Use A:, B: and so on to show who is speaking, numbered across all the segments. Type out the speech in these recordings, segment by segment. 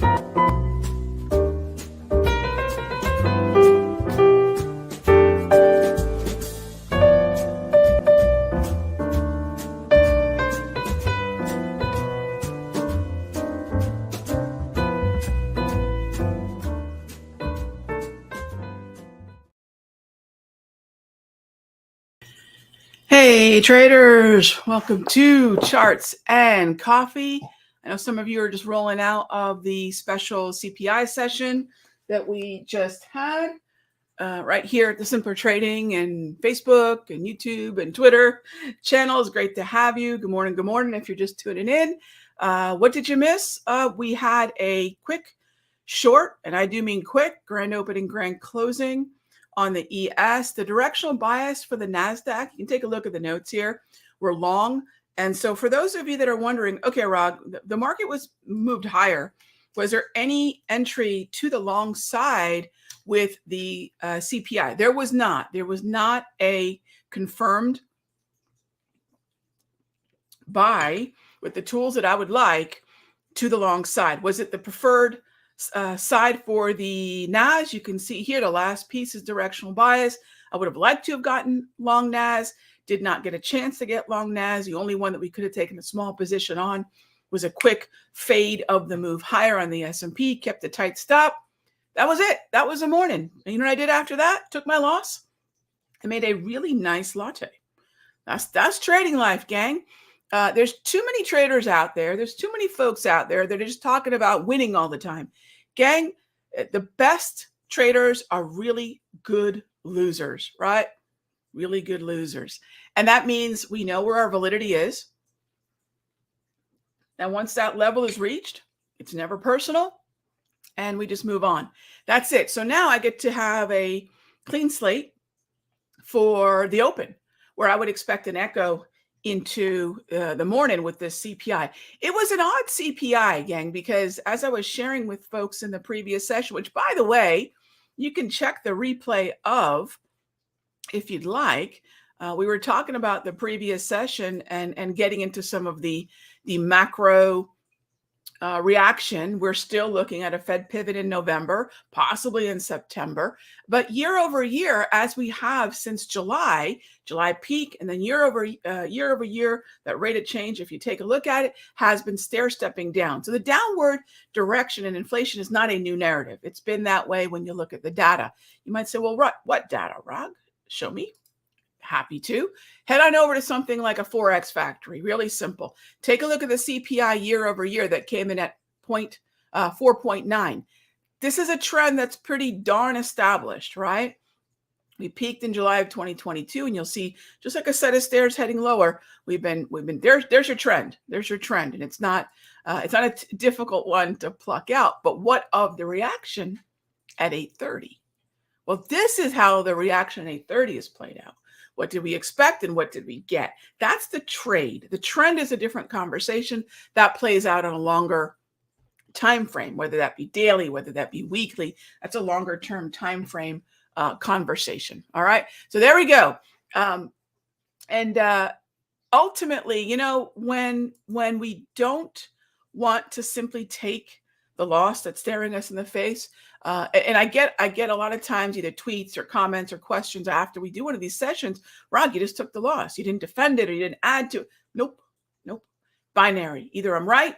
A: Hey traders, welcome to Charts and Coffee. I know some of you are just rolling out of the special CPI session that we just had right here at the Simpler Trading and Facebook and YouTube and Twitter channels. Great to have you. Good morning if you're just tuning in. What did you miss? We had a quick short, and I do mean quick, grand opening, grand closing on the ES. The directional bias for the NASDAQ, you can take a look at the notes here, we're long. And so for those of you that are wondering, okay, Rog, the market was moved higher. Was there any entry to the long side with the CPI? There was not. There was not a confirmed buy with the tools that I would like to the long side. Was it the preferred side for the NAS? You can see here the last piece is directional bias. I would have liked to have gotten long NAS, did not get a chance to get long NAS. The only one that we could have taken a small position on was a quick fade of the move higher on the S&P, kept a tight stop. That was it. That was the morning. And you know what I did after that? Took my loss. I made a really nice latte. That's trading life, gang. There's too many traders out there. There's too many folks out there that are just talking about winning all the time. Gang, the best traders are really good losers, right? Really good losers. And that means we know where our validity is. And once that level is reached, it's never personal. And we just move on. That's it. So now I get to have a clean slate for the open, where I would expect an echo into the morning with this CPI. It was an odd CPI, gang, because as I was sharing with folks in the previous session, which by the way, you can check the replay of if you'd like, we were talking about the previous session and getting into some of the macro reaction. We're still looking at a Fed pivot in November, possibly in September, but year over year, as we have since July peak, and then year over year, that rate of change, if you take a look at it, has been stair stepping down. So the downward direction in inflation is not a new narrative. It's been that way when you look at the data. You might say, well, what data, Rog? Show me. Happy to. Head on over to something like a Forex Factory. Really simple. Take a look at the CPI year over year that came in at 4.9. This is a trend that's pretty darn established, right? We peaked in July of 2022, and you'll see just like a set of stairs heading lower. We've been there's your trend. There's your trend, and it's not a difficult one to pluck out. But what of the reaction at 8:30? Well, this is how the reaction at 8:30 is played out. What did we expect and what did we get? That's the trade. The trend is a different conversation that plays out on a longer time frame, whether that be daily, whether that be weekly. That's a longer term time frame conversation. All right. So there we go. Ultimately, you know, when we don't want to simply take the loss that's staring us in the face, and I get a lot of times either tweets or comments or questions after we do one of these sessions. Rog, you just took the loss. You didn't defend it or you didn't add to it. Nope. Binary. Either I'm right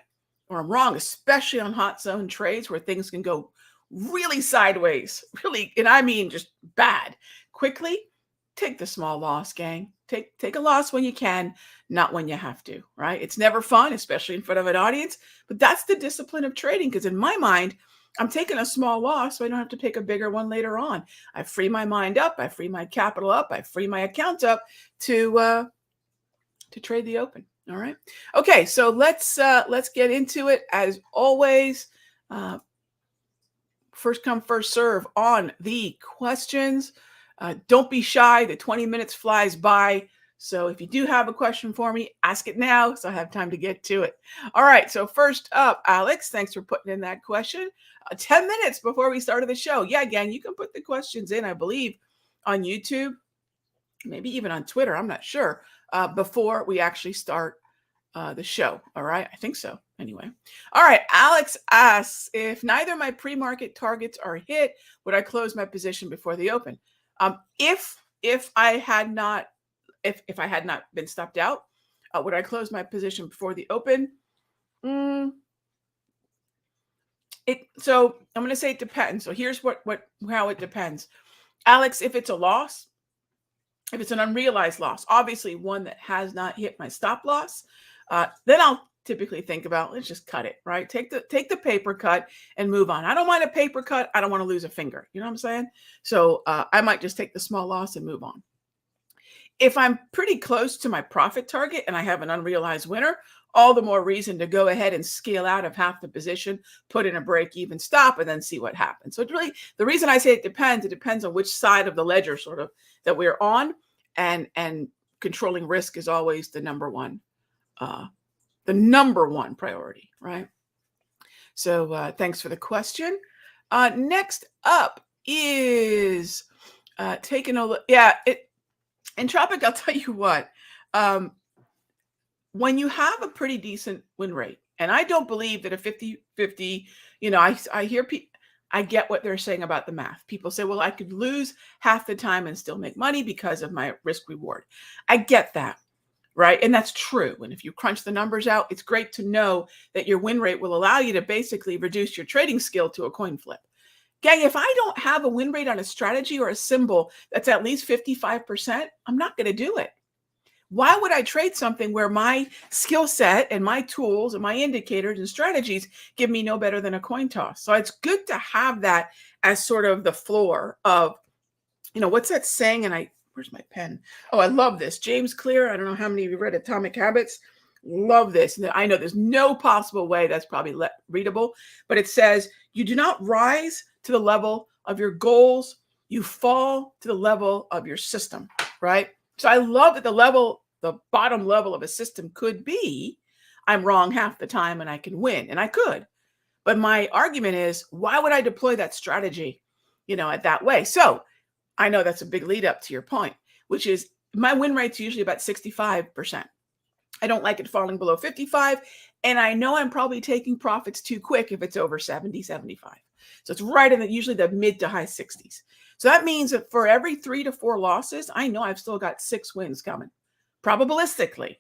A: or I'm wrong, especially on hot zone trades where things can go really sideways, really, and I mean just bad. Quickly, take the small loss, gang. Take a loss when you can, not when you have to, right? It's never fun, especially in front of an audience, but that's the discipline of trading, because in my mind, I'm taking a small loss so I don't have to take a bigger one later on. I free my mind up, I free my capital up, I free my account up to trade the open. All right. Okay, so let's get into it as always. First come, first serve on the questions. Don't be shy. The 20 minutes flies by. So if you do have a question for me, ask it now so I have time to get to it. All right. So first up, Alex, thanks for putting in that question. 10 minutes before we started the show. Yeah, again, you can put the questions in, I believe, on YouTube, maybe even on Twitter. I'm not sure, before we actually start the show. All right. I think so. Anyway. All right. Alex asks, if neither my pre-market targets are hit, would I close my position before the open? If I had not been stopped out, would I close my position before the open? So I'm going to say it depends. So here's how it depends. Alex, if it's a loss, if it's an unrealized loss, obviously one that has not hit my stop loss, then I'll typically think about, let's just cut it, right? Take the paper cut and move on. I don't mind a paper cut. I don't want to lose a finger. You know what I'm saying? So I might just take the small loss and move on. If I'm pretty close to my profit target and I have an unrealized winner, all the more reason to go ahead and scale out of half the position, put in a break even stop, and then see what happens. So it's really, the reason I say it depends on which side of the ledger sort of that we're on, and controlling risk is always the number one priority, right? So thanks for the question. Next up is taking a look. Yeah, Entropic, I'll tell you what, when you have a pretty decent win rate, and I don't believe that a 50-50, I hear people, I get what they're saying about the math. People say, well, I could lose half the time and still make money because of my risk reward. I get that, right? And that's true. And if you crunch the numbers out, it's great to know that your win rate will allow you to basically reduce your trading skill to a coin flip. Gang, if I don't have a win rate on a strategy or a symbol that's at least 55%, I'm not going to do it. Why would I trade something where my skill set and my tools and my indicators and strategies give me no better than a coin toss? So it's good to have that as sort of the floor of, what's that saying? And where's my pen? Oh, I love this. James Clear. I don't know how many of you read Atomic Habits. Love this. And I know there's no possible way that's probably readable, but it says, you do not rise to the level of your goals. You fall to the level of your system, right? So I love that the bottom level of a system could be, I'm wrong half the time and I can win, and I could. But my argument is, why would I deploy that strategy, at that way? So I know that's a big lead up to your point, which is my win rate's usually about 65%. I don't like it falling below 55. And I know I'm probably taking profits too quick if it's over 70, 75. So it's right in usually the mid to high 60s. So that means that for every 3 to 4 losses, I know I've still got 6 wins coming. Probabilistically,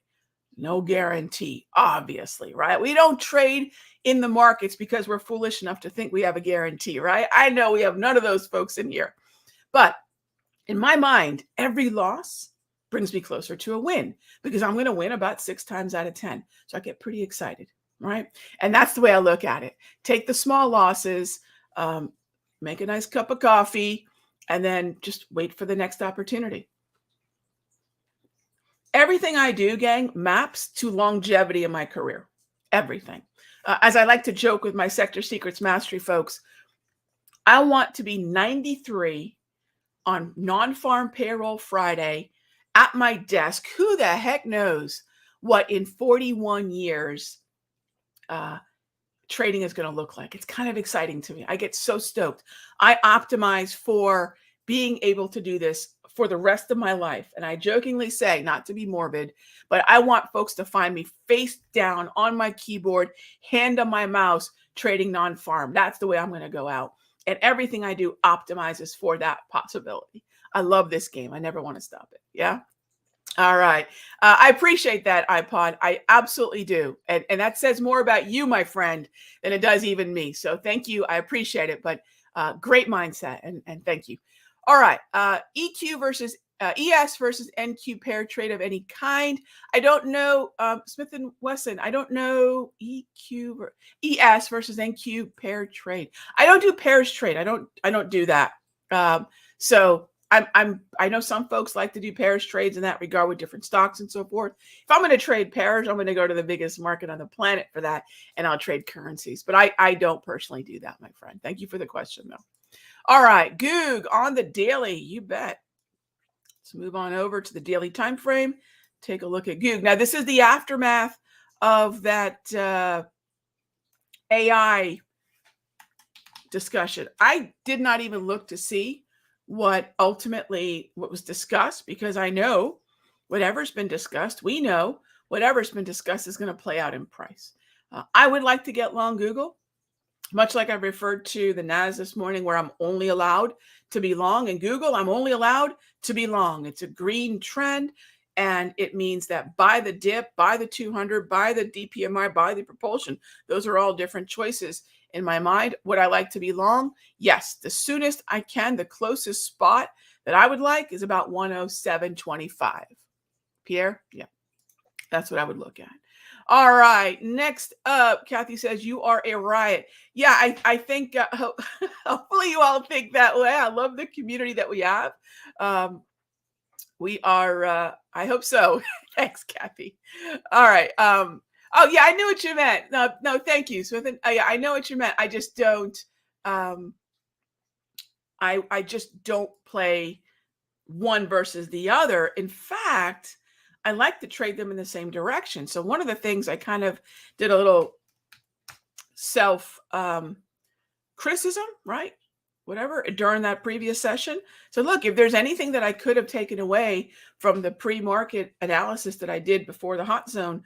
A: no guarantee, obviously, right? We don't trade in the markets because we're foolish enough to think we have a guarantee, right? I know we have none of those folks in here. But in my mind, every loss brings me closer to a win because I'm going to win about 6 times out of 10. So I get pretty excited, right? And that's the way I look at it. Take the small losses, make a nice cup of coffee, and then just wait for the next opportunity. Everything I do, gang, maps to longevity in my career. Everything. As I like to joke with my Sector Secrets Mastery folks, I want to be 93 on non-farm payroll Friday at my desk. Who the heck knows what in 41 years trading is going to look like? It's kind of exciting to me. I get so stoked. I optimize for being able to do this for the rest of my life. And I jokingly say, not to be morbid, but I want folks to find me face down on my keyboard, hand on my mouse, trading non-farm. That's the way I'm going to go out. And everything I do optimizes for that possibility. I love this game. I never want to stop it. Yeah. All right. I appreciate that, iPod. I absolutely do. And that says more about you, my friend, than it does even me. So thank you. I appreciate it. But great mindset. And thank you. All right. EQ versus ES versus NQ pair trade of any kind. I don't know. Smith and Wesson. I don't know ES versus NQ pair trade. I don't do pairs trade. I don't do that. So I know some folks like to do pairs trades in that regard with different stocks and so forth. If I'm going to trade pairs, I'm going to go to the biggest market on the planet for that, and I'll trade currencies. But I don't personally do that, my friend. Thank you for the question, though. All right, Goog on the daily, you bet. Let's move on over to the daily time frame. Take a look at Goog. Now, this is the aftermath of that AI discussion. I did not even look to see what was discussed, because I know whatever's been discussed, we know whatever's been discussed is going to play out in price. I would like to get long Google, much like I referred to the NAS this morning, where I'm only allowed to be long. In Google, I'm only allowed to be long. It's a green trend, and it means that buy the dip, buy the 200, buy the DPMI, buy the propulsion. Those are all different choices in my mind. Would I like to be long? Yes. The soonest I can, the closest spot that I would like is about 107.25. Pierre? Yeah, that's what I would look at. All right. Next up, Kathy says, you are a riot. Yeah, I think, hopefully you all think that way. I love the community that we have. We are, I hope so. Thanks, Kathy. All right. Oh yeah, I knew what you meant. No, thank you. So yeah, I know what you meant. I just don't, I just don't play one versus the other. In fact, I like to trade them in the same direction. So one of the things I kind of did a little self criticism, right? Whatever, during that previous session. So look, if there's anything that I could have taken away from the pre-market analysis that I did before the hot zone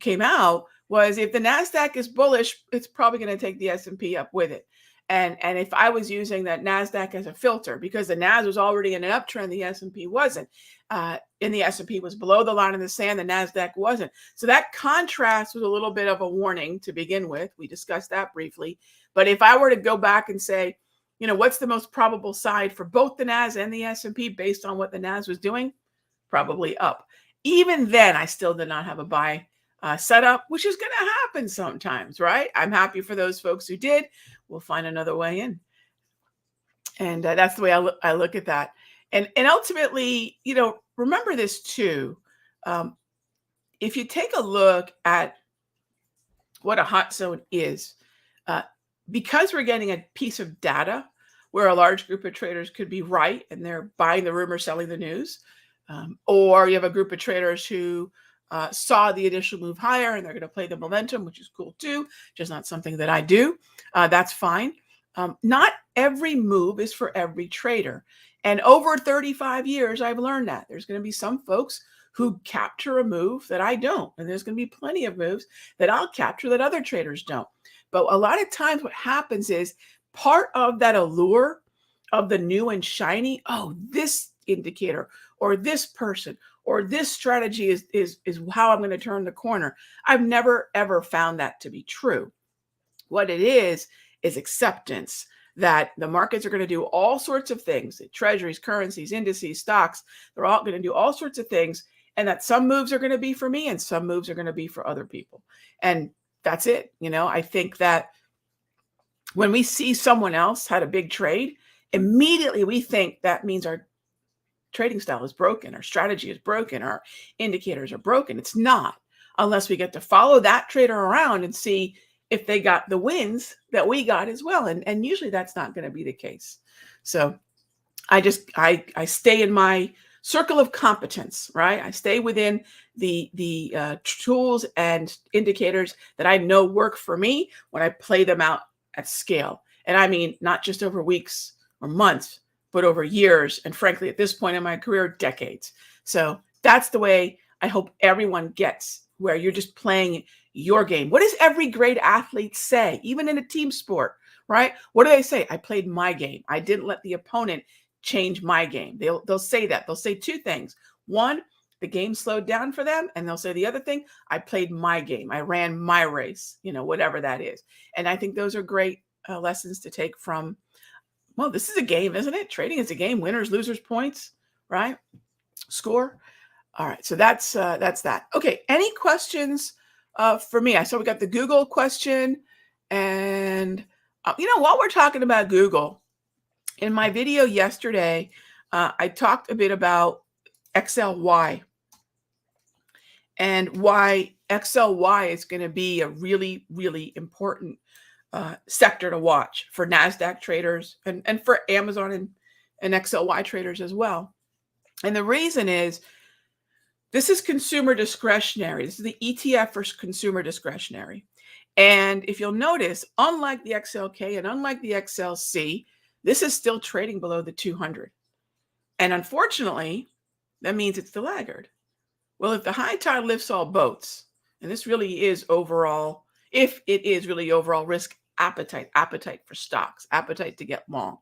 A: came out, was if the NASDAQ is bullish, it's probably going to take the S&P up with it. And if I was using that NASDAQ as a filter, because the NAS was already in an uptrend, the S&P wasn't. And the S&P was below the line in the sand, the NASDAQ wasn't. So that contrast was a little bit of a warning to begin with. We discussed that briefly. But if I were to go back and say, you know, what's the most probable side for both the NAS and the S&P based on what the NAS was doing? Probably up. Even then, I still did not have a buy setup, which is going to happen sometimes, right? I'm happy for those folks who did. We'll find another way in. And that's the way I look at that. And ultimately, you know, remember this too. If you take a look at what a hot zone is, because we're getting a piece of data where a large group of traders could be right and they're buying the rumor, selling the news, or you have a group of traders who saw the initial move higher and they're going to play the momentum, which is cool too, just not something that I do. That's fine. Not every move is for every trader. And over 35 years, I've learned that there's going to be some folks who capture a move that I don't. And there's going to be plenty of moves that I'll capture that other traders don't. But a lot of times what happens is part of that allure of the new and shiny, oh, this indicator or this person or this strategy is how I'm going to turn the corner. I've never, ever found that to be true. What it is acceptance that the markets are going to do all sorts of things. Treasuries, currencies, indices, stocks, they're all going to do all sorts of things. And that some moves are going to be for me and some moves are going to be for other people. And that's it. You know, I think that when we see someone else had a big trade, immediately we think that means our trading style is broken, our strategy is broken, our indicators are broken. It's not, unless we get to follow that trader around and see if they got the wins that we got as well. And usually that's not going to be the case. So I stay in my circle of competence, right? I stay within the tools and indicators that I know work for me when I play them out at scale. And I mean, not just over weeks or months, but over years. And frankly, at this point in my career, decades. So that's the way I hope everyone gets, where you're just playing your game. What does every great athlete say, even in a team sport, right? What do they say? I played my game. I didn't let the opponent change my game. They'll say that. They'll say two things. One, the game slowed down for them. And they'll say the other thing, I played my game. I ran my race, you know, whatever that is. And I think those are great lessons to take from, well, this is a game, isn't it? Trading is a game, winners, losers, points, right? Score. All right. So that's that. Okay. Any questions for me? I saw we got the Google question. And, you know, while we're talking about Google, in my video yesterday, I talked a bit about XLY and why XLY is going to be a really, really important sector to watch for NASDAQ traders and for Amazon and XLY traders as well. And the reason is, this is consumer discretionary. This is the ETF for consumer discretionary. And if you'll notice, unlike the XLK and unlike the XLC, this is still trading below the 200. And unfortunately, that means it's the laggard. Well, if the high tide lifts all boats, and this really is overall if it is really overall risk appetite for stocks, appetite to get long,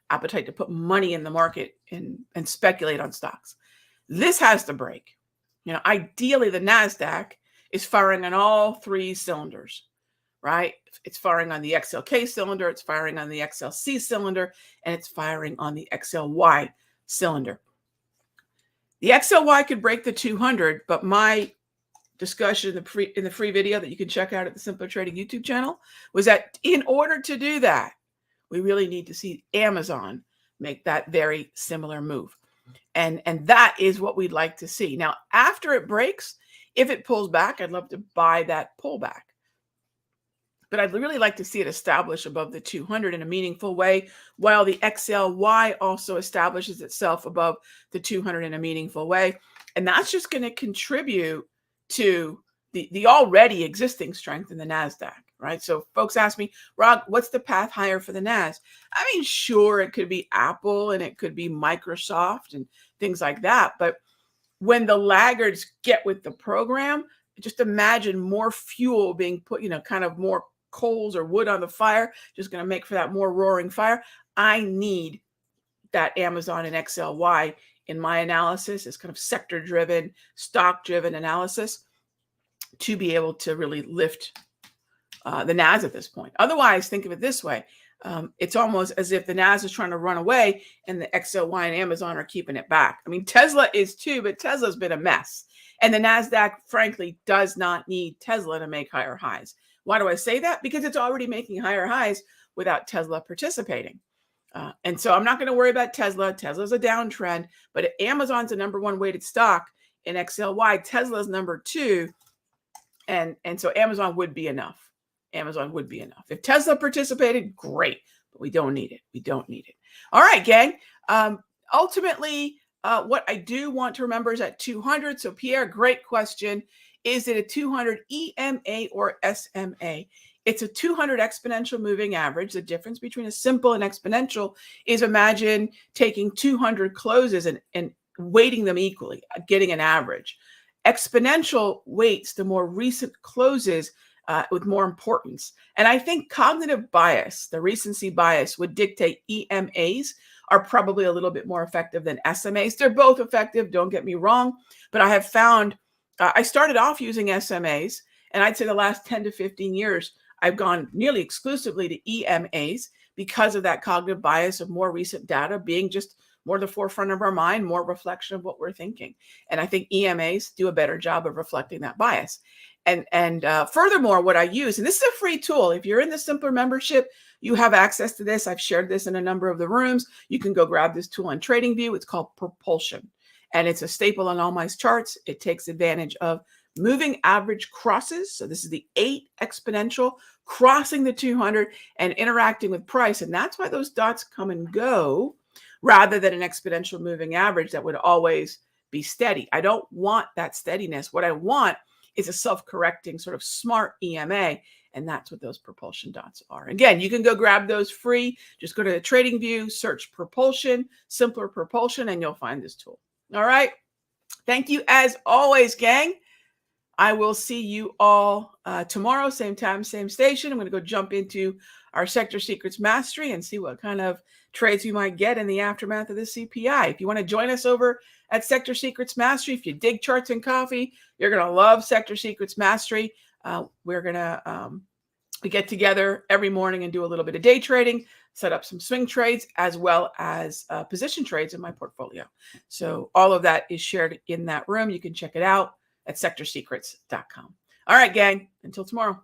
A: appetite to put money in the market and speculate on stocks. This has to break. Ideally, the NASDAQ is firing on all three cylinders, right? It's firing on the XLK cylinder, it's firing on the XLC cylinder, and it's firing on the XLY cylinder. The XLY could break the 200, but my discussion in the free video that you can check out at the Simpler Trading YouTube channel was that in order to do that, we really need to see Amazon make that very similar move. And that is what we'd like to see. Now, after it breaks, if it pulls back, I'd love to buy that pullback. But I'd really like to see it establish above the 200 in a meaningful way, while the XLY also establishes itself above the 200 in a meaningful way. And that's just going to contribute to the already existing strength in the NASDAQ, right? So folks ask me, Rog, what's the path higher for the NAS? I mean, sure, it could be Apple and it could be Microsoft and things like that. But when the laggards get with the program, just imagine more fuel being put, kind of more coals or wood on the fire, just going to make for that more roaring fire. I need that Amazon and XLY in my analysis is kind of sector-driven, stock-driven analysis to be able to really lift the NAS at this point. Otherwise, think of it this way. It's almost as if the NAS is trying to run away and the XLY and Amazon are keeping it back. I mean, Tesla is too, but Tesla's been a mess. And the NASDAQ, frankly, does not need Tesla to make higher highs. Why do I say that? Because it's already making higher highs without Tesla participating. And so I'm not going to worry about Tesla. Tesla's a downtrend, but Amazon's the number one weighted stock in XLY. Tesla's number two. And so Amazon would be enough. Amazon would be enough. If Tesla participated, great, but we don't need it. We don't need it. All right, gang. Ultimately, what I do want to remember is at 200. So Pierre, great question. Is it a 200 EMA or SMA? It's a 200 exponential moving average. The difference between a simple and exponential is imagine taking 200 closes and weighting them equally, getting an average. Exponential weights the more recent closes with more importance. And I think cognitive bias, the recency bias, would dictate EMAs are probably a little bit more effective than SMAs. They're both effective, don't get me wrong, but I have found, I started off using SMAs, and I'd say the last 10 to 15 years, I've gone nearly exclusively to EMAs because of that cognitive bias of more recent data being just more the forefront of our mind, more reflection of what we're thinking. And I think EMAs do a better job of reflecting that bias. And furthermore, what I use, and this is a free tool. If you're in the Simpler membership, you have access to this. I've shared this in a number of the rooms. You can go grab this tool on TradingView. It's called Propulsion, and it's a staple on all my charts. It takes advantage of moving average crosses. So this is the 8 exponential crossing the 200 and interacting with price. And that's why those dots come and go rather than an exponential moving average that would always be steady. I don't want that steadiness. What I want is a self-correcting sort of smart EMA. And that's what those propulsion dots are. Again, you can go grab those free. Just go to the TradingView, search Propulsion, Simpler Propulsion, and you'll find this tool. All right. Thank you as always, gang. I will see you all tomorrow, same time, same station. I'm going to go jump into our Sector Secrets Mastery and see what kind of trades we might get in the aftermath of the CPI. If you want to join us over at Sector Secrets Mastery, if you dig charts and coffee, you're going to love Sector Secrets Mastery. We're going to we get together every morning and do a little bit of day trading, set up some swing trades, as well as position trades in my portfolio. So all of that is shared in that room. You can check it out at sectorsecrets.com. All right, gang, until tomorrow.